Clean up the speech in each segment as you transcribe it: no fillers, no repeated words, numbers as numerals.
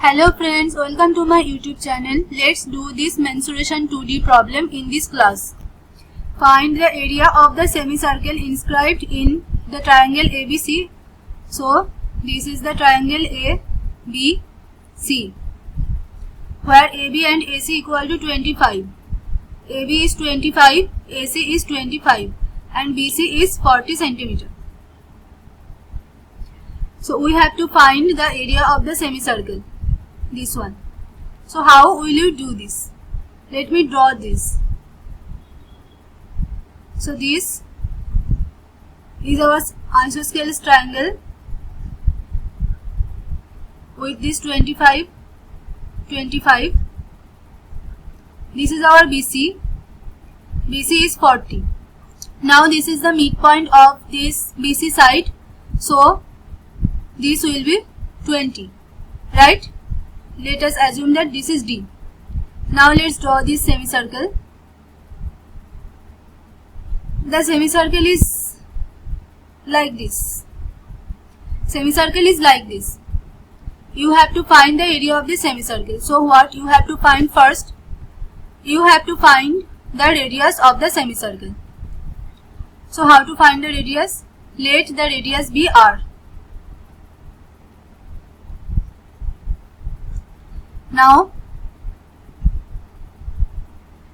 Hello friends, welcome to my YouTube channel. Let's do this mensuration 2D problem in this class. Find the area of the semicircle inscribed in the triangle ABC. So, this is the triangle ABC, where AB and AC equal to 25. AB is 25, AC is 25 and BC is 40 centimeter. So, we have to find the area of the semicircle. This one. So how will you do this? Let me draw this. So this is our isosceles triangle with this 25. This is our BC. BC is 40. Now this is the midpoint of this BC side. So this will be 20. Right? Let us assume that this is D. Now let's draw this semicircle. The semicircle is like this. Semicircle is like this. You have to find the area of the semicircle. So what you have to find first? You have to find the radius of the semicircle. So how to find the radius? Let the radius be R. Now,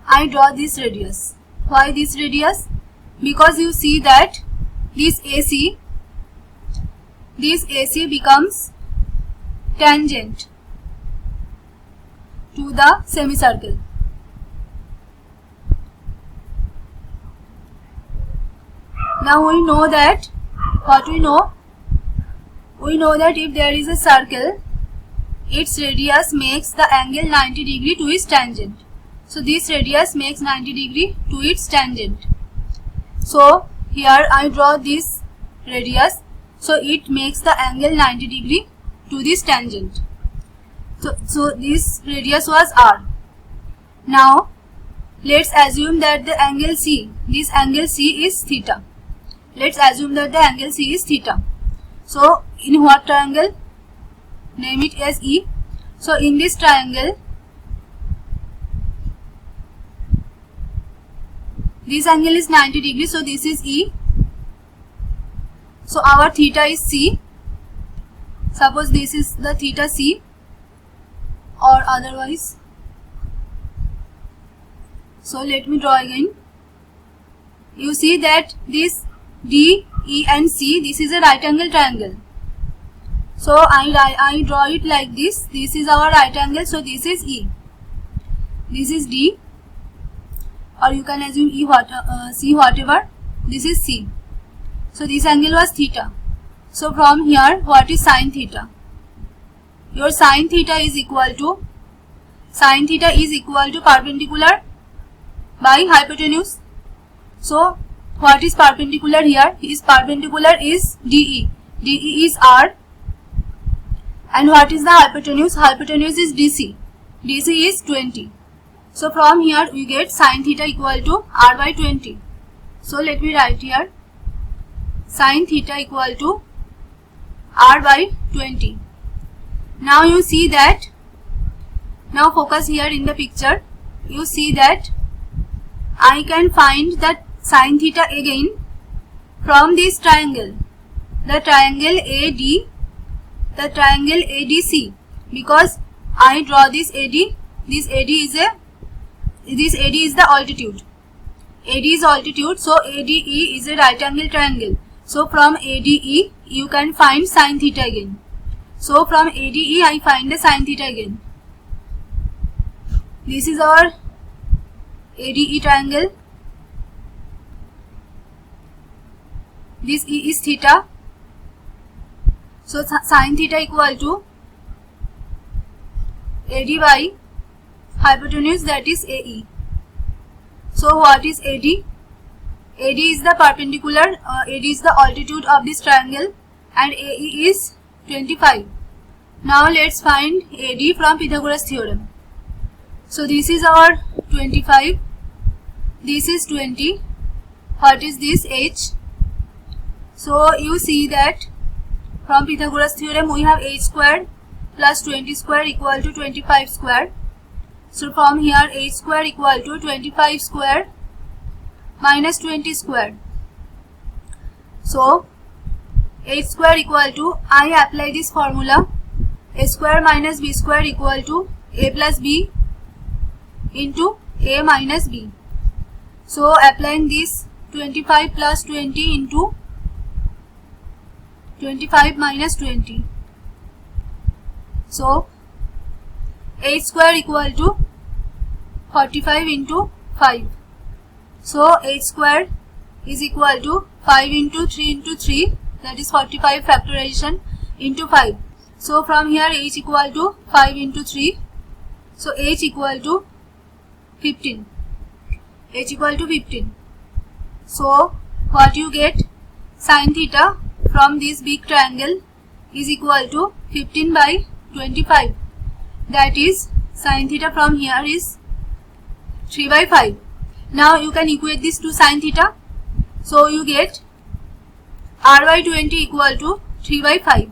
I draw this radius. Why this radius? Because you see that this AC becomes tangent to the semicircle. Now we know that, what we know? We know that if there is a circle, its radius makes the angle 90 degree to its tangent. So this radius makes 90 degree to its tangent. So here I draw this radius. So it makes the angle 90 degree to this tangent. So this radius was R. Now let's assume that the angle C, this angle C is theta. Let's assume that the angle C is theta. So in what triangle? Name it as E. So in this triangle, this angle is 90 degrees. So this is E. So our theta is C. Suppose this is the theta C, or otherwise. So let me draw again. You see that this D, E and C, this is a right angle triangle. So I draw it like this. This is our right angle. So this is E. This is D. Or you can assume C whatever. This is C. So this angle was theta. So from here, what is sine theta? Your sine theta is equal to perpendicular by hypotenuse. So what is perpendicular here? Perpendicular is DE. DE is R. And what is the hypotenuse? Hypotenuse is DC. DC is 20. So from here we get sine theta equal to R by 20. So let me write here. Sine theta equal to R by 20. Now you see that. Now focus here in the picture. You see that I can find that sine theta again from this triangle. The triangle AD. The triangle ADC, because I draw this AD. This AD is the altitude. AD is altitude, so ADE is a right angle triangle. So from ADE you can find sine theta again. So from ADE I find the sine theta again. This is our ADE triangle. This E is theta. So sine theta equal to AD by hypotenuse, that is AE. So what is AD? AD is the perpendicular, AD is the altitude of this triangle and AE is 25. Now let's find AD from Pythagoras theorem. So this is our 25. This is 20. What is this? H. So you see that from Pythagoras theorem we have h squared plus 20 square equal to 25 square. So from here h square equal to 25 square minus 20 square. So h square equal to, I apply this formula, a square minus b square equal to a plus b into a minus b. So applying this 25 plus 20 into 25 minus 20. So h square equal to 45 into 5. So h square is equal to 5 into 3 into 3, that is 45 factorization into 5. So from here h equal to 5 into 3. So h equal to 15. H equal to 15. So what you get, sin theta from this big triangle is equal to 15 by 25. That is, sin theta from here is 3 by 5. Now you can equate this to sin theta. So you get r by 20 equal to 3 by 5.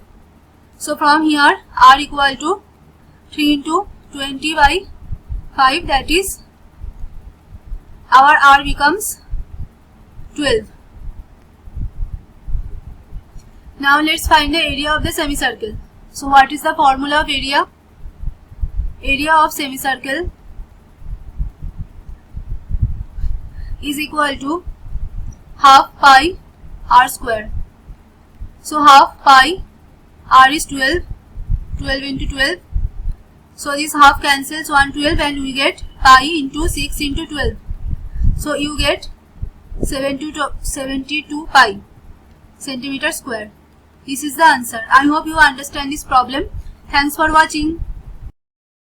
So from here r equal to 3 into 20 by 5, that is, our r becomes 12. Now let's find the area of the semicircle. So what is the formula of area? Area of semicircle is equal to half pi r square. So half pi, r is 12, 12 into 12. So this half cancels 112 and we get pi into 6 into 12. So you get 72 pi centimeter square. This is the answer. I hope you understand this problem. Thanks for watching.